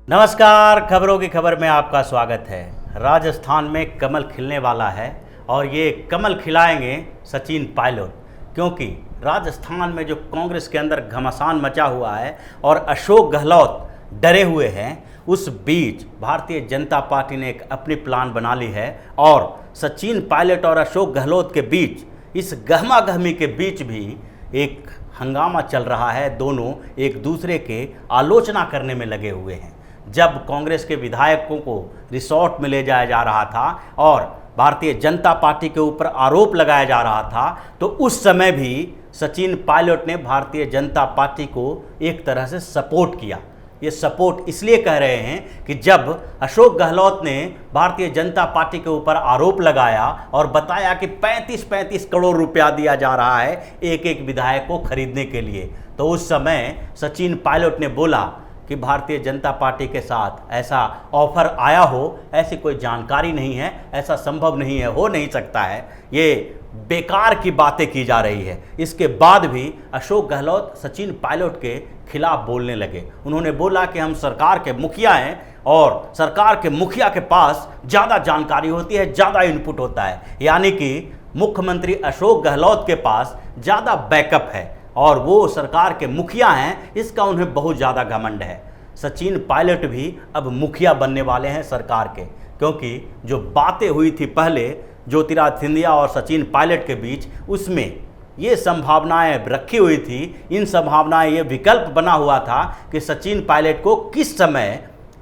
नमस्कार, खबरों की खबर में आपका स्वागत है। राजस्थान में कमल खिलने वाला है और ये कमल खिलाएंगे सचिन पायलट, क्योंकि राजस्थान में जो कांग्रेस के अंदर घमासान मचा हुआ है और अशोक गहलोत डरे हुए हैं, उस बीच भारतीय जनता पार्टी ने एक अपनी प्लान बना ली है और सचिन पायलट और अशोक गहलोत के बीच, इस गहमा गहमी के बीच भी एक हंगामा चल रहा है। दोनों एक दूसरे के आलोचना करने में लगे हुए हैं। जब कांग्रेस के विधायकों को रिसोर्ट में ले जाया जा रहा था और भारतीय जनता पार्टी के ऊपर आरोप लगाया जा रहा था, तो उस समय भी सचिन पायलट ने भारतीय जनता पार्टी को एक तरह से सपोर्ट किया। ये सपोर्ट इसलिए कह रहे हैं कि जब अशोक गहलोत ने भारतीय जनता पार्टी के ऊपर आरोप लगाया और बताया कि 35-35 करोड़ रुपया दिया जा रहा है एक एक विधायक को खरीदने के लिए, तो उस समय सचिन पायलट ने बोला कि भारतीय जनता पार्टी के साथ ऐसा ऑफर आया हो, ऐसी कोई जानकारी नहीं है, ऐसा संभव नहीं है, हो नहीं सकता है, ये बेकार की बातें की जा रही है। इसके बाद भी अशोक गहलोत सचिन पायलट के खिलाफ बोलने लगे। उन्होंने बोला कि हम सरकार के मुखिया हैं और सरकार के मुखिया के पास ज़्यादा जानकारी होती है, ज़्यादा इनपुट होता है, यानी कि मुख्यमंत्री अशोक गहलोत के पास ज़्यादा बैकअप है और वो सरकार के मुखिया हैं, इसका उन्हें बहुत ज़्यादा घमंड है। सचिन पायलट भी अब मुखिया बनने वाले हैं सरकार के, क्योंकि जो बातें हुई थी पहले ज्योतिरादित्य सिंधिया और सचिन पायलट के बीच, उसमें ये संभावनाएं रखी हुई थी। इन संभावनाएं, ये विकल्प बना हुआ था कि सचिन पायलट को किस समय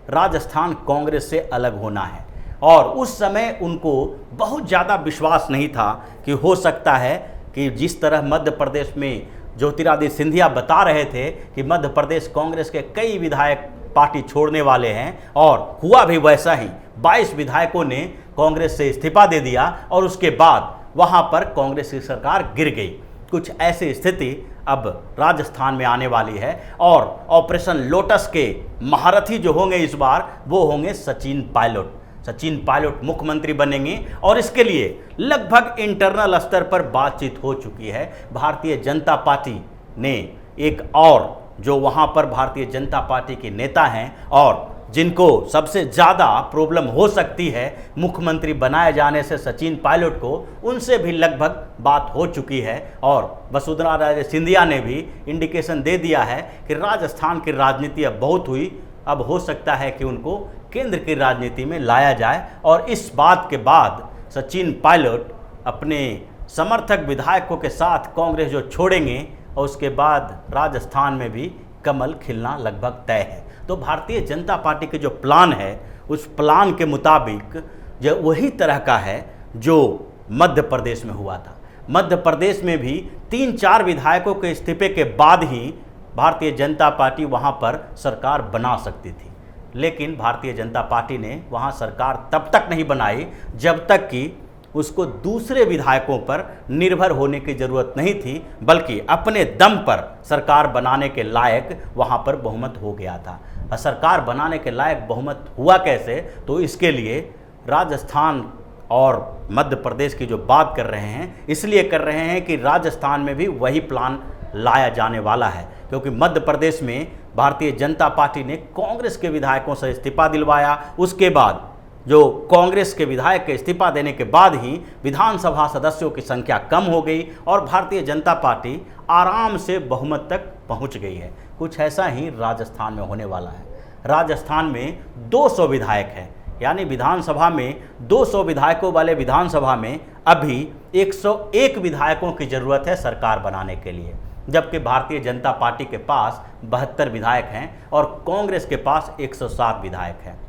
राजस्थान कांग्रेस से अलग होना है, और उस समय उनको बहुत ज़्यादा विश्वास नहीं था कि हो सकता है कि जिस तरह मध्य प्रदेश में ज्योतिरादित्य सिंधिया बता रहे थे कि मध्य प्रदेश कांग्रेस के कई विधायक पार्टी छोड़ने वाले हैं, और हुआ भी वैसा ही। 22 विधायकों ने कांग्रेस से इस्तीफा दे दिया और उसके बाद वहां पर कांग्रेस की सरकार गिर गई। कुछ ऐसी स्थिति अब राजस्थान में आने वाली है और ऑपरेशन लोटस के महारथी जो होंगे इस बार, वो होंगे सचिन पायलट। सचिन पायलट मुख्यमंत्री बनेंगे और इसके लिए लगभग इंटरनल स्तर पर बातचीत हो चुकी है। भारतीय जनता पार्टी ने एक और जो वहां पर भारतीय जनता पार्टी के नेता हैं और जिनको सबसे ज़्यादा प्रॉब्लम हो सकती है मुख्यमंत्री बनाए जाने से सचिन पायलट को, उनसे भी लगभग बात हो चुकी है और वसुंधरा राजे सिंधिया ने भी इंडिकेशन दे दिया है कि राजस्थान की राजनीति अब बहुत हुई, अब हो सकता है कि उनको केंद्र की राजनीति में लाया जाए। और इस बात के बाद सचिन पायलट अपने समर्थक विधायकों के साथ कांग्रेस जो छोड़ेंगे और उसके बाद राजस्थान में भी कमल खिलना लगभग तय है। तो भारतीय जनता पार्टी के जो प्लान है, उस प्लान के मुताबिक जो वही तरह का है जो मध्य प्रदेश में हुआ था। मध्य प्रदेश में भी 3-4 विधायकों के इस्तीफे के बाद ही भारतीय जनता पार्टी वहां पर सरकार बना सकती थी, लेकिन भारतीय जनता पार्टी ने वहां सरकार तब तक नहीं बनाई जब तक कि उसको दूसरे विधायकों पर निर्भर होने की ज़रूरत नहीं थी, बल्कि अपने दम पर सरकार बनाने के लायक वहां पर बहुमत हो गया था। और सरकार बनाने के लायक बहुमत हुआ कैसे, तो इसके लिए राजस्थान और मध्य प्रदेश की जो बात कर रहे हैं, इसलिए कर रहे हैं कि राजस्थान में भी वही प्लान लाया जाने वाला है, क्योंकि मध्य प्रदेश में भारतीय जनता पार्टी ने कांग्रेस के विधायकों से इस्तीफा दिलवाया। उसके बाद जो कांग्रेस के विधायक के इस्तीफा देने के बाद ही विधानसभा सदस्यों की संख्या कम हो गई और भारतीय जनता पार्टी आराम से बहुमत तक पहुंच गई है। कुछ ऐसा ही राजस्थान में होने वाला है। राजस्थान में 200 विधायक हैं, यानी विधानसभा में 200 विधायकों वाले विधानसभा में अभी 101 विधायकों की ज़रूरत है सरकार बनाने के लिए, जबकि भारतीय जनता पार्टी के पास 72 विधायक हैं और कांग्रेस के पास 107 विधायक हैं।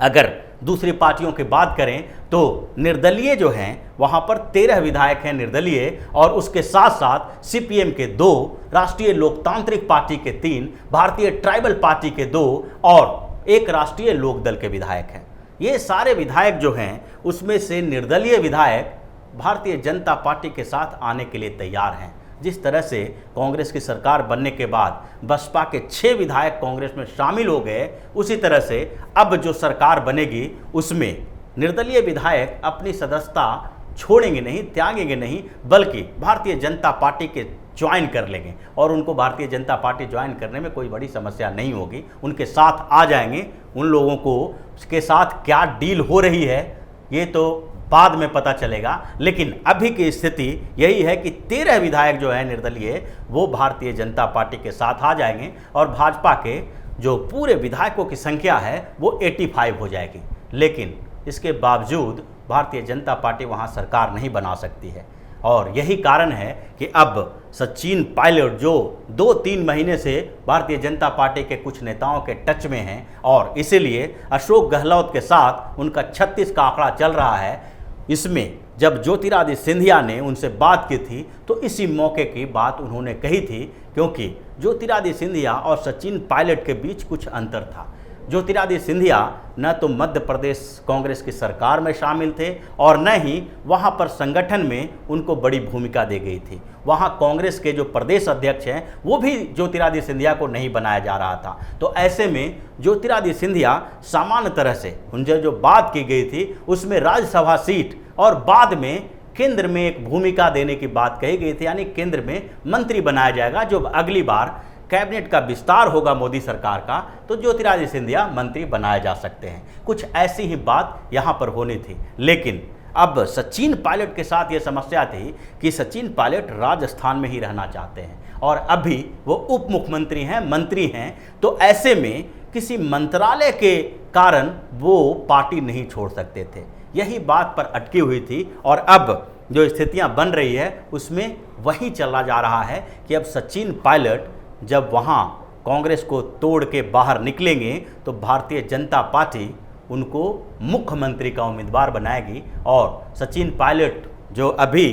अगर दूसरी पार्टियों की बात करें तो निर्दलीय जो हैं वहां पर 13 विधायक हैं निर्दलीय, और उसके साथ साथ सीपीएम के 2, राष्ट्रीय लोकतांत्रिक पार्टी के 3, भारतीय ट्राइबल पार्टी के 2 और 1 राष्ट्रीय लोकदल के विधायक हैं। ये सारे विधायक जो हैं उसमें से निर्दलीय विधायक भारतीय जनता पार्टी के साथ आने के लिए तैयार हैं। जिस तरह से कांग्रेस की सरकार बनने के बाद बसपा के 6 विधायक कांग्रेस में शामिल हो गए, उसी तरह से अब जो सरकार बनेगी उसमें निर्दलीय विधायक अपनी सदस्यता छोड़ेंगे नहीं, त्यागेंगे नहीं, बल्कि भारतीय जनता पार्टी के ज्वाइन कर लेंगे और उनको भारतीय जनता पार्टी ज्वाइन करने में कोई बड़ी समस्या नहीं होगी, उनके साथ आ जाएंगे। उन लोगों को के साथ क्या डील हो रही है ये तो बाद में पता चलेगा, लेकिन अभी की स्थिति यही है कि 13 विधायक जो है निर्दलीय वो भारतीय जनता पार्टी के साथ आ जाएंगे और भाजपा के जो पूरे विधायकों की संख्या है वो 85 हो जाएगी। लेकिन इसके बावजूद भारतीय जनता पार्टी वहाँ सरकार नहीं बना सकती है और यही कारण है कि अब सचिन पायलट जो 2-3 महीने से भारतीय जनता पार्टी के कुछ नेताओं के टच में हैं और इसीलिए अशोक गहलोत के साथ उनका 36 का आंकड़ा चल रहा है। इसमें जब ज्योतिरादित्य सिंधिया ने उनसे बात की थी तो इसी मौके की बात उन्होंने कही थी, क्योंकि ज्योतिरादित्य सिंधिया और सचिन पायलट के बीच कुछ अंतर था। ज्योतिरादित्य सिंधिया न तो मध्य प्रदेश कांग्रेस की सरकार में शामिल थे और न ही वहां पर संगठन में उनको बड़ी भूमिका दी गई थी। वहां कांग्रेस के जो प्रदेश अध्यक्ष हैं वो भी ज्योतिरादित्य सिंधिया को नहीं बनाया जा रहा था। तो ऐसे में ज्योतिरादित्य सिंधिया सामान्य तरह से उनसे जो बात की गई थी उसमें राज्यसभा सीट और बाद में केंद्र में एक भूमिका देने की बात कही गई थी, यानी केंद्र में मंत्री बनाया जाएगा। जो अगली बार कैबिनेट का विस्तार होगा मोदी सरकार का तो ज्योतिरादित्य सिंधिया मंत्री बनाए जा सकते हैं। कुछ ऐसी ही बात यहाँ पर होनी थी। लेकिन अब सचिन पायलट के साथ ये समस्या थी कि सचिन पायलट राजस्थान में ही रहना चाहते हैं और अभी वो उप मुख्यमंत्री हैं, मंत्री हैं। तो ऐसे में किसी मंत्रालय के कारण वो पार्टी नहीं छोड़ सकते थे। यही बात पर अटकी हुई थी और अब जो स्थितियां बन रही है उसमें वही चला जा रहा है कि अब सचिन पायलट जब वहाँ कांग्रेस को तोड़ के बाहर निकलेंगे तो भारतीय जनता पार्टी उनको मुख्यमंत्री का उम्मीदवार बनाएगी। और सचिन पायलट जो अभी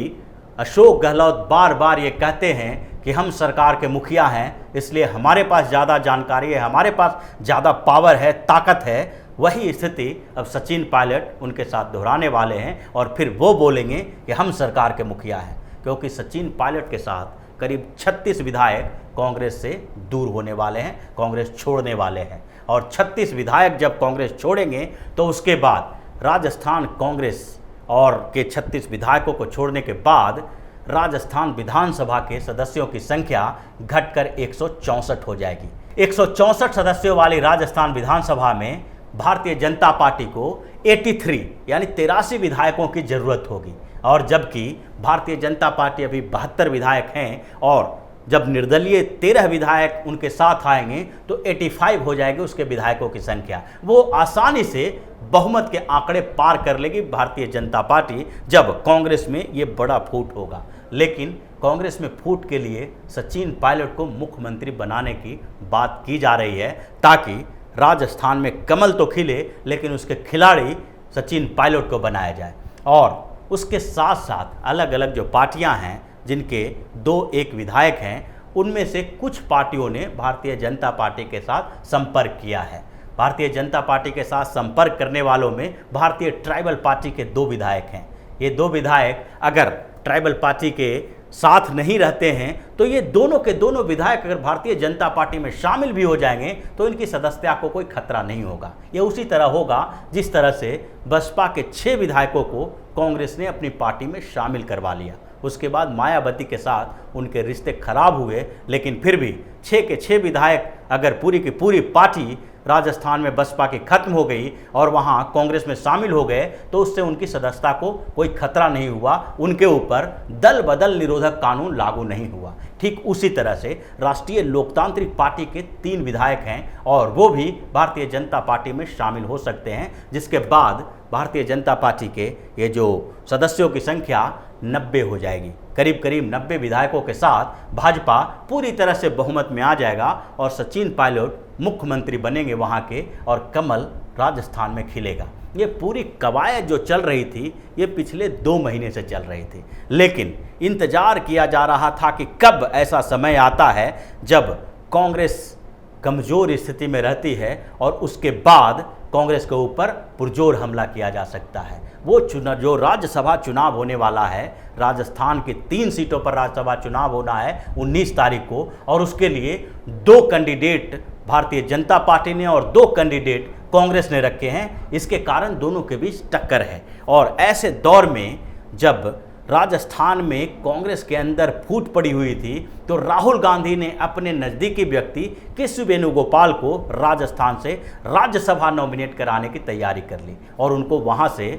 अशोक गहलोत बार बार ये कहते हैं कि हम सरकार के मुखिया हैं इसलिए हमारे पास ज़्यादा जानकारी है, हमारे पास ज़्यादा पावर है, ताकत है, वही स्थिति अब सचिन पायलट उनके साथ दोहराने वाले हैं और फिर वो बोलेंगे कि हम सरकार के मुखिया हैं। क्योंकि सचिन पायलट के साथ करीब 36 विधायक कांग्रेस से दूर होने वाले हैं, कांग्रेस छोड़ने वाले हैं। और 36 विधायक जब कांग्रेस छोड़ेंगे तो उसके बाद राजस्थान कांग्रेस और के 36 विधायकों को छोड़ने के बाद राजस्थान विधानसभा के सदस्यों की संख्या घटकर 164 हो जाएगी। 164 सदस्यों वाली राजस्थान विधानसभा में भारतीय जनता पार्टी को 83 यानी 83 विधायकों की जरूरत होगी। और जबकि भारतीय जनता पार्टी अभी 72 विधायक हैं और जब निर्दलीय 13 विधायक उनके साथ आएंगे तो 85 हो जाएगी उसके विधायकों की संख्या। वो आसानी से बहुमत के आंकड़े पार कर लेगी भारतीय जनता पार्टी जब कांग्रेस में ये बड़ा फूट होगा। लेकिन कांग्रेस में फूट के लिए सचिन पायलट को मुख्यमंत्री बनाने की बात की जा रही है ताकि राजस्थान में कमल तो खिले लेकिन उसके खिलाड़ी सचिन पायलट को बनाया जाए। और उसके साथ साथ अलग अलग जो पार्टियां हैं जिनके 2-1 विधायक हैं उनमें से कुछ पार्टियों ने भारतीय जनता पार्टी के साथ संपर्क किया है। भारतीय जनता पार्टी के साथ संपर्क करने वालों में भारतीय ट्राइबल पार्टी के 2 विधायक हैं। ये 2 विधायक अगर ट्राइबल पार्टी के साथ नहीं रहते हैं तो ये दोनों के दोनों विधायक अगर भारतीय जनता पार्टी में शामिल भी हो जाएंगे तो इनकी सदस्यता को कोई खतरा नहीं होगा। ये उसी तरह होगा जिस तरह से बसपा के 6 विधायकों को कांग्रेस ने अपनी पार्टी में शामिल करवा लिया। उसके बाद मायावती के साथ उनके रिश्ते खराब हुए, लेकिन फिर भी 6 के 6 विधायक अगर पूरी की पूरी पार्टी राजस्थान में बसपा की खत्म हो गई और वहां कांग्रेस में शामिल हो गए तो उससे उनकी सदस्यता को कोई खतरा नहीं हुआ, उनके ऊपर दल बदल निरोधक कानून लागू नहीं हुआ। ठीक उसी तरह से राष्ट्रीय लोकतांत्रिक पार्टी के 3 विधायक हैं और वो भी भारतीय जनता पार्टी में शामिल हो सकते हैं, जिसके बाद भारतीय जनता पार्टी के ये जो सदस्यों की संख्या 90 हो जाएगी। करीब करीब 90 विधायकों के साथ भाजपा पूरी तरह से बहुमत में आ जाएगा और सचिन पायलट मुख्यमंत्री बनेंगे वहां के और कमल राजस्थान में खिलेगा। ये पूरी कवायद जो चल रही थी ये पिछले 2 महीने से चल रही थी, लेकिन इंतजार किया जा रहा था कि कब ऐसा समय आता है जब कांग्रेस कमज़ोर स्थिति में रहती है और उसके बाद कांग्रेस के ऊपर पुरजोर हमला किया जा सकता है। वो चुनाव जो राज्यसभा चुनाव होने वाला है, राजस्थान की 3 सीटों पर राज्यसभा चुनाव होना है 19 तारीख को, और उसके लिए 2 कैंडिडेट भारतीय जनता पार्टी ने और 2 कैंडिडेट कांग्रेस ने रखे हैं। इसके कारण दोनों के बीच टक्कर है और ऐसे दौर में जब राजस्थान में कांग्रेस के अंदर फूट पड़ी हुई थी, तो राहुल गांधी ने अपने नज़दीकी व्यक्ति कृष्ण वेणुगोपाल को राजस्थान से राज्यसभा नॉमिनेट कराने की तैयारी कर ली और उनको वहां से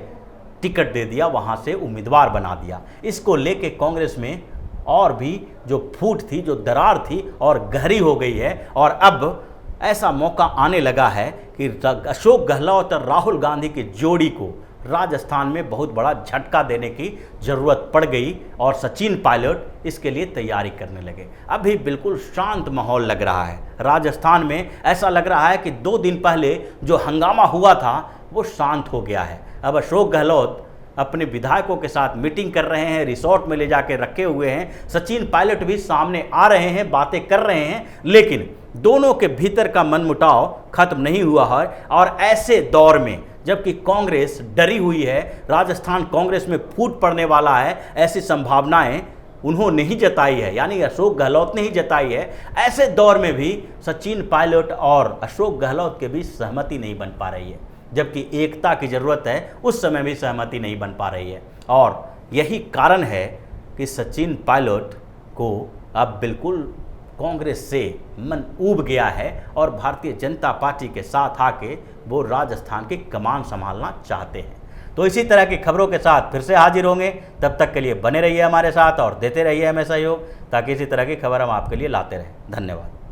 टिकट दे दिया, वहां से उम्मीदवार बना दिया। इसको लेके कांग्रेस में और भी जो फूट थी, जो दरार थी और गहरी हो गई है। और अब ऐसा मौका आने लगा है कि अशोक गहलोत और राहुल गांधी की जोड़ी को राजस्थान में बहुत बड़ा झटका देने की ज़रूरत पड़ गई और सचिन पायलट इसके लिए तैयारी करने लगे। अभी बिल्कुल शांत माहौल लग रहा है राजस्थान में। ऐसा लग रहा है कि 2 दिन पहले जो हंगामा हुआ था वो शांत हो गया है। अब अशोक गहलोत अपने विधायकों के साथ मीटिंग कर रहे हैं, रिसोर्ट में ले जाके रखे हुए हैं। सचिन पायलट भी सामने आ रहे हैं, बातें कर रहे हैं, लेकिन दोनों के भीतर का मनमुटाव खत्म नहीं हुआ है। और ऐसे दौर में जबकि कांग्रेस डरी हुई है, राजस्थान कांग्रेस में फूट पड़ने वाला है, ऐसी संभावनाएं उन्होंने ही जताई है, यानी अशोक गहलोत ने ही जताई है। ऐसे दौर में भी सचिन पायलट और अशोक गहलोत के बीच सहमति नहीं बन पा रही है, जबकि एकता की ज़रूरत है, उस समय भी सहमति नहीं बन पा रही है। और यही कारण है कि सचिन पायलट को अब बिल्कुल कांग्रेस से मन ऊब गया है और भारतीय जनता पार्टी के साथ आके वो राजस्थान की कमान संभालना चाहते हैं। तो इसी तरह की खबरों के साथ फिर से हाजिर होंगे। तब तक के लिए बने रहिए हमारे साथ और देते रहिए हमें सहयोग, ताकि इसी तरह की खबर हम आपके लिए लाते रहें। धन्यवाद।